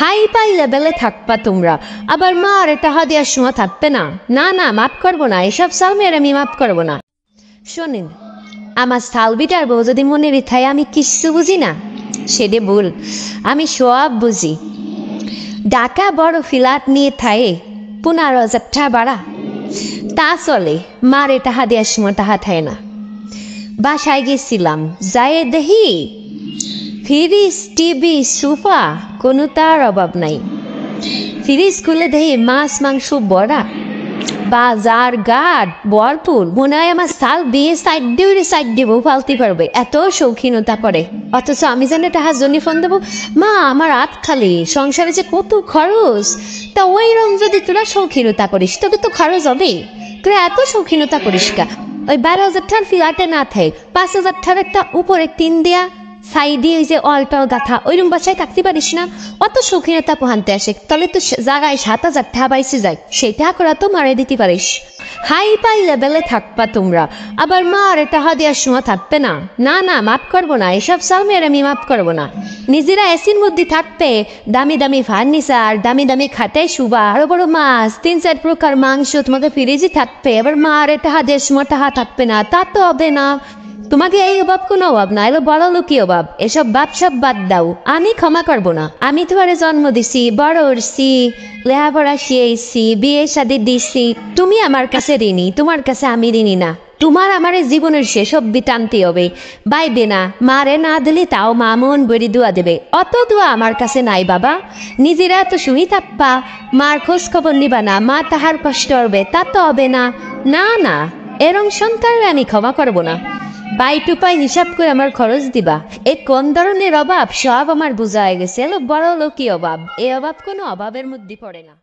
High পাই লেভেলে থাকবা তোমরা, আবার মা আর টাকা দেওয়ার সময় থাকবে না। না না, মাফ করবো না, এসব সালমের আমি মাফ করবো না। শোনেন, আমার সালবিটার বউ যদি মনে রেথায় আমি কিচ্ছু বুঝি না, সেটা ভুল। আমি সব বুঝি। ঢাকা বড় ফ্ল্যাট নিয়ে থায়ে 15,000 টাকা ভাড়া, তা চলে। মারে টাকা দেওয়ার সময় টাকা থায় না। বাসায় গেছিলাম, যায় দেখি ফ্রিজ, টিভি, সোফা কোনো তার অভাব নাই। ফ্রিজ খুলে দেখি মাছ মাংস বড়া, বাজার ঘাট ভরপুর। মনে হয় আমার সাল দিয়ে সাইড দেবো ফালতে পারবে, এত শৌখিনতা করে। অথচ আমি জানি টাকার জন্য ফোন দেবো, মা আমার হাত খালি, সংসারে যে কত খরচ। তা ওই রকম যদি তোরা শৌখিনতা করিস তোকে তো খরচ হবে। তোরা এত শৌখিনতা করিস কা? ওই 12,000 টাকার ফ্ল্যাটে না থাকে 5,000 টাকার একটা উপরে টিন দেয়া সাইডে ওই যে অলটাল গাথা, ওই রুম বাসায় থাকতে পারিস না? অত শৌখিনতা পোহানতে আসে, তাহলে তো জায়গায় 7,000 টাকা বাইসে যায়, সেটা করে তো মারে দিতে পারিস। হাই পাই লেভেলে থাকবা তোমরা, আবার মা আর টাকা দেওয়ার সময় থাকবে না। না না, মাফ করবো না, এসব সালমের আমি মাফ করবো না। নিজেরা এসির মধ্যে থাকবে, দামি দামি ফার্নিচার, দামি দামি খাটায় শুবা, আরো বড় মাছ, 3-4 প্রকার মাংস তোমাকে ফ্রিজে থাকবে, এবার মা আর টাকা দেওয়ার সময় টাকা থাকবে না, তা তো হবে না। তোমাকে এই অভাব কোনো অভাব না, এলো বড় লোকই অভাব। এসব বাপ সব বাদ দাও, আমি ক্ষমা করবো না। আমি তোমারে জন্ম দিছি, বড় উঠছি, লেহাপড়া শিয়েছি, বিয়ে শাদি দিছি। তুমি আমার কাছে ঋণী, তোমার কাছে আমি ঋণী না। তোমার আমার জীবনের শেষ অব্দি টানতে হবে, বাইবে না। মারে না দিলে তাও মা মন বড়ি দোয়া দেবে, অত দোয়া আমার কাছে নাই বাবা। নিজেরা তো শুই থাকবা, মার খোঁজ খবর নিবা না, মা তাহার কষ্ট হবে, তা তো হবে না। না না, এরম সন্তানরা আমি ক্ষমা করবো না। পাই টু পাই হিসাব করে আমার খরচ দিবা। এ কোন ধরনের অভাব সব আমার বোঝা হয়ে গেছে, এলো বড় লোকই অভাব। এ অভাব কোনো অভাবের মধ্যে পড়ে না।